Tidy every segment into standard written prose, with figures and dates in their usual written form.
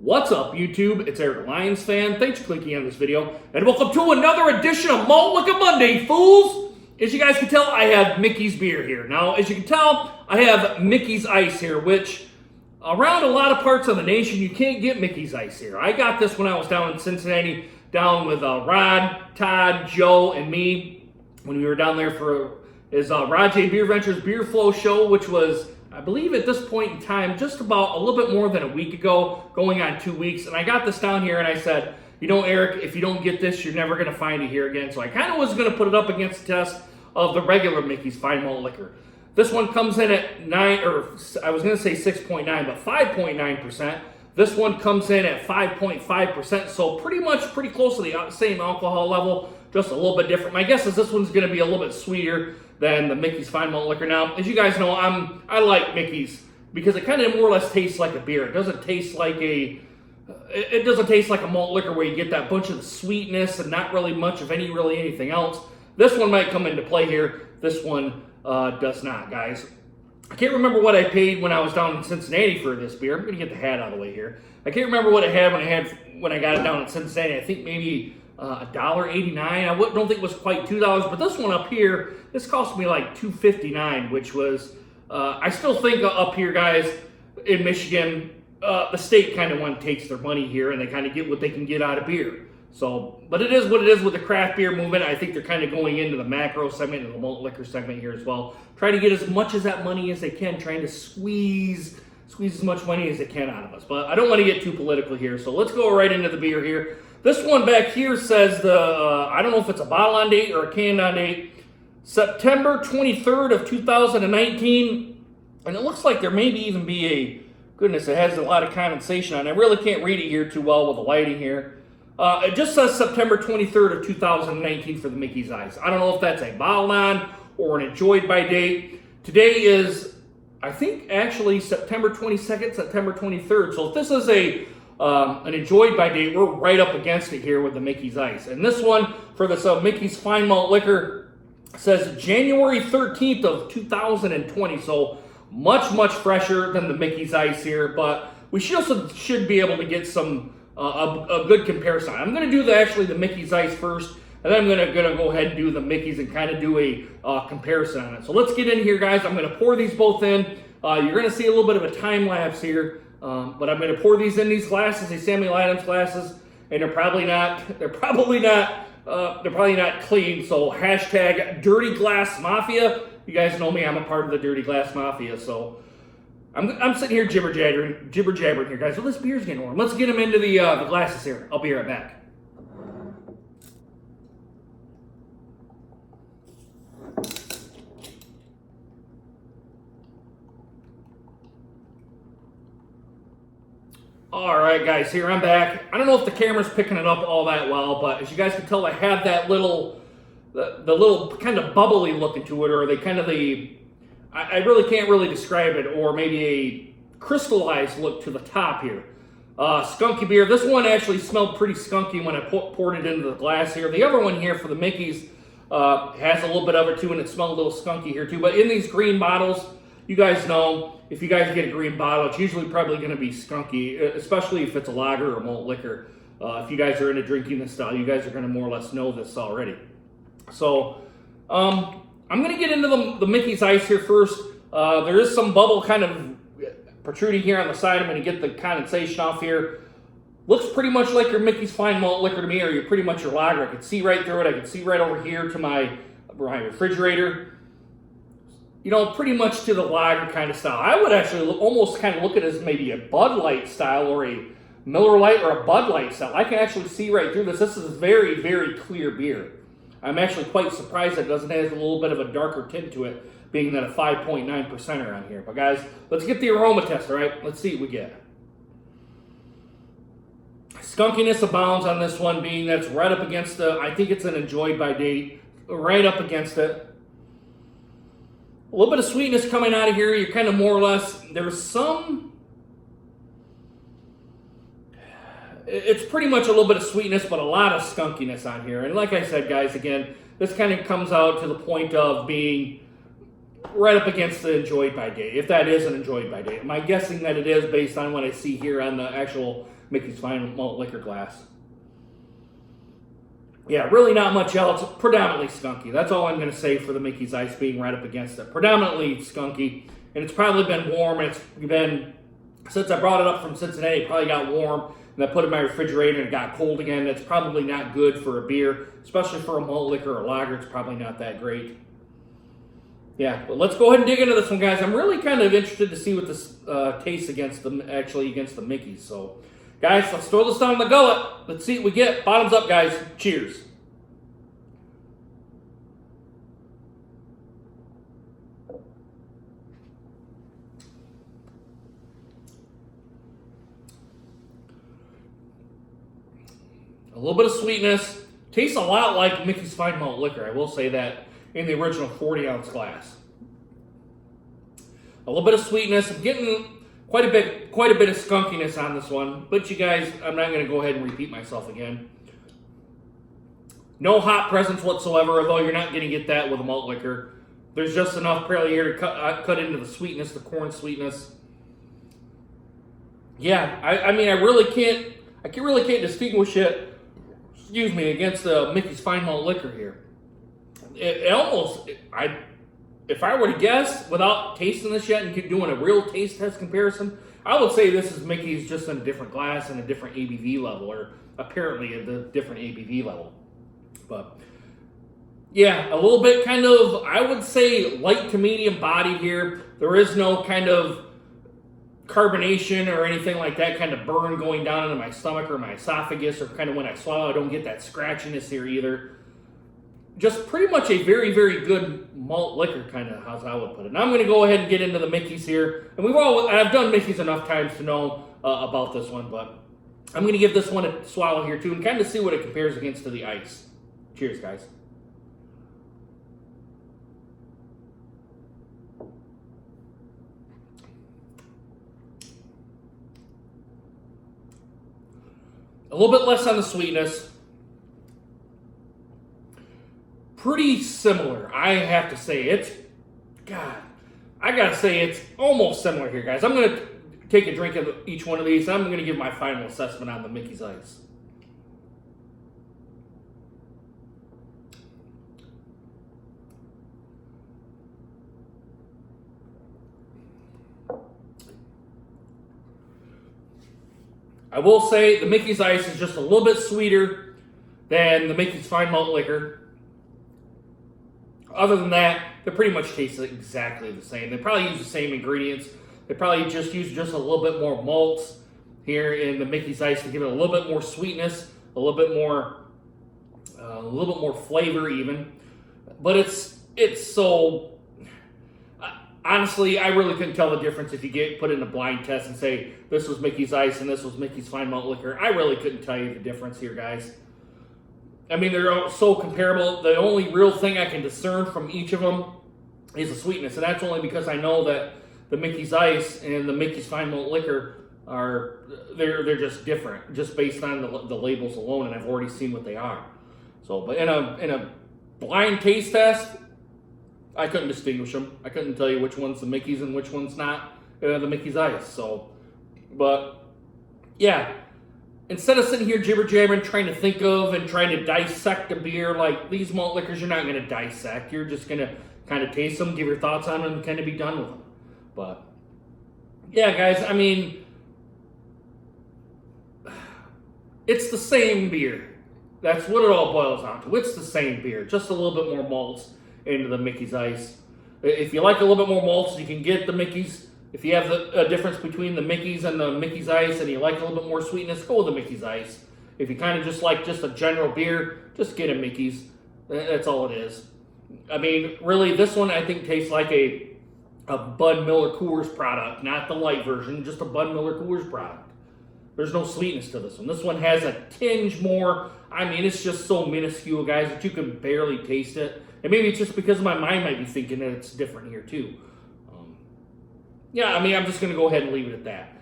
What's up, YouTube? It's Eric Lions fan. Thanks for clicking on this video, and welcome to another edition of Malt Liquor Monday, fools! As you guys can tell, I have Mickey's beer here. Now, as you can tell, I have Mickey's Ice here, which around a lot of parts of the nation, you can't get Mickey's Ice here. I got this when I was down in Cincinnati, down with Rod, Todd, Joe, and me, when we were down there for his Rod J Beer Ventures Beer Flow show, which was, I believe at this point in time, just about a little bit more than a week ago, going on 2 weeks. And I got this down here and I said, you know, Eric, if you don't get this, you're never going to find it here again. So I kind of was going to put it up against the test of the regular Mickey's Fine Malt Liquor. This one comes in at 9, or I was going to say 6.9, but 5.9%. This one comes in at 5.5%, so pretty close to the same alcohol level, just a little bit different. My guess is this one's going to be a little bit sweeter than the Mickey's Fine Malt Liquor. Now, as you guys know, I like Mickey's because it kind of more or less tastes like a beer. It doesn't taste like a malt liquor where you get that bunch of the sweetness and not really much of anything else. This one might come into play here. This one does not, guys. I can't remember what I paid when I was down in Cincinnati for this beer. I'm going to get the hat out of the way here. I can't remember what I had when I got it down in Cincinnati. I think maybe $1.89. I don't think it was quite $2, but this one up here, this cost me like $2.59, which was, I still think up here, guys, in Michigan, the state kind of takes their money here and they kind of get what they can get out of beer. So, but it is what it is with the craft beer movement. I think they're kind of going into the macro segment and the malt liquor segment here as well. Trying to get as much of that money as they can, trying to squeeze as much money as they can out of us. But I don't want to get too political here, so let's go right into the beer here. This one back here says I don't know if it's a bottle on date or a can on date, September 23rd of 2019. And it looks like there may even be goodness, it has a lot of condensation on it. I really can't read it here too well with the lighting here. It just says September 23rd of 2019 for the Mickey's Ice. I don't know if that's a bottle on or an enjoyed by date. Today is, I think, actually September 22nd, September 23rd. So if this is an enjoyed by date, we're right up against it here with the Mickey's Ice. And this one for this Mickey's Fine Malt Liquor says January 13th of 2020. So much fresher than the Mickey's Ice here, but we should be able to get some a good comparison. I'm going to do the Mickey's Ice first, and then I'm going to go ahead and do the Mickey's and kind of do a comparison on it. So let's get in here, guys. I'm going to pour these both in. You're going to see a little bit of a time lapse here, but I'm going to pour these in these glasses, these Samuel Adams glasses, and they're probably not clean. So hashtag Dirty Glass Mafia. You guys know me. I'm a part of the Dirty Glass Mafia, so I'm sitting here jibber jabbering here, guys. Well, this beer's getting warm. Let's get them into the glasses here. I'll be right back. All right, guys, here I'm back. I don't know if the camera's picking it up all that well, but as you guys can tell, I have that the little kind of bubbly look into it, or I really can't really describe it, or maybe a crystallized look to the top here. Skunky beer. This one actually smelled pretty skunky when I poured it into the glass here. The other one here for the Mickey's has a little bit of it too, and it smelled a little skunky here too. But in these green bottles, you guys know, if you guys get a green bottle, it's usually probably going to be skunky, especially if it's a lager or malt liquor. If you guys are into drinking this style, you guys are going to more or less know this already. So, I'm going to get into the Mickey's Ice here first. There is some bubble kind of protruding here on the side. I'm going to get the condensation off here. Looks pretty much like your Mickey's Fine Malt Liquor to me, or pretty much your lager. I can see right through it. I can see right over here to my refrigerator. You know, pretty much to the lager kind of style. I would actually almost kind of look at it as maybe a Bud Light style or a Miller Lite or a Bud Light style. I can actually see right through this. This is a very clear beer. I'm actually quite surprised that it doesn't have a little bit of a darker tint to it, being that a 5.9% around here. But guys, let's get the aroma test, all right? Let's see what we get. Skunkiness abounds on this one, being that's right up against I think it's an enjoyed by date, right up against it. A little bit of sweetness coming out of here. You're kind of more or less, there's some, it's pretty much a little bit of sweetness, but a lot of skunkiness on here. And like I said, guys, again, this kind of comes out to the point of being right up against the enjoyed by date, if that is an enjoyed by date. Am I guessing that it is based on what I see here on the actual Mickey's Fine Malt Liquor glass? Yeah, really not much else. Predominantly skunky. That's all I'm going to say for the Mickey's Ice being right up against it. Predominantly skunky, and it's probably been warm. It's been, since I brought it up from Cincinnati, it probably got warm, and I put it in my refrigerator and it got cold again. It's probably not good for a beer, especially for a malt liquor or lager. It's probably not that great. Yeah, but let's go ahead and dig into this one, guys. I'm really kind of interested to see what this tastes against the Mickey's. So, guys, let's throw this down the gullet. Let's see what we get. Bottoms up, guys. Cheers. A little bit of sweetness. Tastes a lot like Mickey's Fine Malt Liquor. I will say that in the original 40-ounce glass. A little bit of sweetness. I'm getting quite a bit of skunkiness on this one. But you guys, I'm not going to go ahead and repeat myself again. No hop presence whatsoever, although you're not going to get that with a malt liquor. There's just enough probably here to cut into the sweetness, the corn sweetness. Yeah, I mean, I really can't distinguish it, excuse me, against the Mickey's Fine Malt Liquor here. It almost, if I were to guess, without tasting this yet and doing a real taste test comparison, I would say this is Mickey's just in a different glass and a different ABV level, or apparently at a different ABV level. But yeah, a little bit kind of, I would say light to medium body here. There is no kind of carbonation or anything like that kind of burn going down into my stomach or my esophagus, or kind of when I swallow, I don't get that scratchiness here either. Just pretty much a very, very good malt liquor, kind of, as I would put it. Now I'm going to go ahead and get into the Mickey's here. And I've done Mickey's enough times to know about this one, but I'm going to give this one a swallow here too and kind of see what it compares against to the ice. Cheers, guys. A little bit less on the sweetness. Pretty similar, I have to say. I gotta say it's almost similar here, guys. I'm gonna take a drink of each one of these, and I'm gonna give my final assessment on the Mickey's Ice. I will say the Mickey's Ice is just a little bit sweeter than the Mickey's Fine Malt Liquor. Other than that, they pretty much taste exactly the same. They probably use the same ingredients. They probably just use just a little bit more malts here in the Mickey's Ice to give it a little bit more sweetness, a little bit more flavor even. But it's so. Honestly, I really couldn't tell the difference if you put in a blind test and say this was Mickey's Ice and this was Mickey's Fine Malt Liquor. I really couldn't tell you the difference here, guys. I mean, they're so comparable. The only real thing I can discern from each of them is the sweetness, and that's only because I know that the Mickey's Ice and the Mickey's Fine Malt Liquor they're just different, just based on the labels alone, and I've already seen what they are. So, but in a blind taste test, I couldn't distinguish them. I couldn't tell you which one's the Mickey's and which one's not the Mickey's Ice. So, but yeah. Instead of sitting here jibber-jabbering, trying to think of and trying to dissect a beer, like these malt liquors, you're not going to dissect. You're just going to kind of taste them, give your thoughts on them, and kind of be done with them. But, yeah, guys, I mean, it's the same beer. That's what it all boils down to. It's the same beer, just a little bit more malts into the Mickey's Ice. If you like a little bit more malts, you can get the Mickey's. If you have a difference between the Mickey's and the Mickey's Ice and you like a little bit more sweetness, go with the Mickey's Ice. If you kind of just like just a general beer, just get a Mickey's. That's all it is. I mean, really, this one I think tastes like a Bud Miller Coors product, not the light version, just a Bud Miller Coors product. There's no sweetness to this one. This one has a tinge more. I mean, it's just so minuscule, guys, that you can barely taste it. And maybe it's just because my mind might be thinking that it's different here, too. Yeah, I mean, I'm just going to go ahead and leave it at that.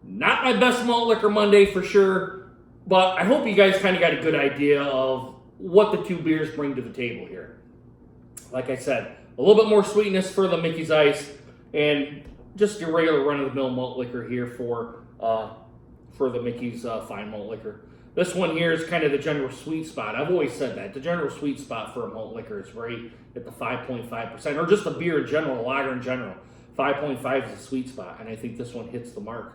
Not my best Malt Liquor Monday for sure, but I hope you guys kind of got a good idea of what the two beers bring to the table here. Like I said, a little bit more sweetness for the Mickey's Ice, and just your regular run-of-the-mill malt liquor here for the Mickey's fine malt liquor. This one here is kind of the general sweet spot. I've always said that. The general sweet spot for a malt liquor is right at the 5.5%, or just a beer in general, a lager in general. 5.5 is a sweet spot, and I think this one hits the mark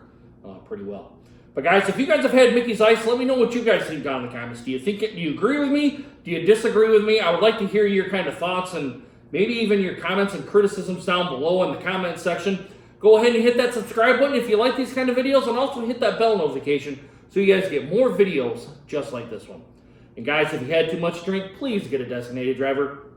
pretty well. But guys, if you guys have had Mickey's Ice, let me know what you guys think down in the comments. Do you agree with me? Do you disagree with me? I would like to hear your kind of thoughts and maybe even your comments and criticisms down below in the comment section. Go ahead and hit that subscribe button if you like these kind of videos, and also hit that bell notification so you guys get more videos just like this one. And guys, if you had too much to drink, please get a designated driver.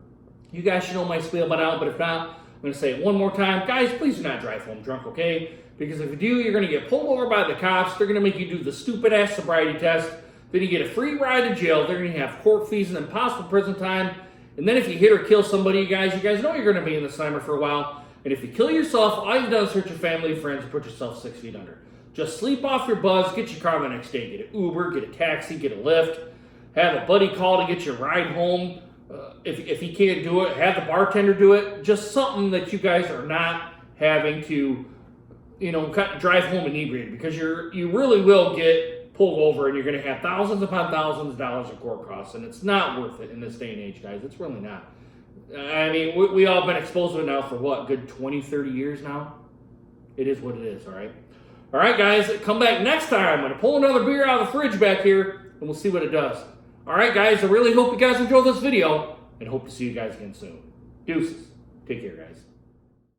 You guys should know my spiel by now, but if not, I'm going to say it one more time. Guys, please do not drive home drunk, okay? Because if you do, you're going to get pulled over by the cops. They're going to make you do the stupid-ass sobriety test. Then you get a free ride to jail. They're going to have court fees and then possible prison time. And then if you hit or kill somebody, you guys know you're going to be in the slammer for a while. And if you kill yourself, all you've done is hurt your family and friends and put yourself 6 feet under. Just sleep off your buzz, get your car the next day. Get an Uber, get a taxi, get a Lyft. Have a buddy call to get your ride home. If he can't do it, have the bartender do it. Just something that you guys are not having to, drive home inebriated, because you really will get pulled over and you're going to have thousands upon thousands of dollars of court costs, and it's not worth it in this day and age, guys. It's really not. I mean, we all been exposed to it now for what, good 20, 30 years now? It is what it is, all right? All right, guys, come back next time. I'm going to pull another beer out of the fridge back here, and we'll see what it does. All right, guys, I really hope you guys enjoyed this video, and hope to see you guys again soon. Deuces. Take care, guys.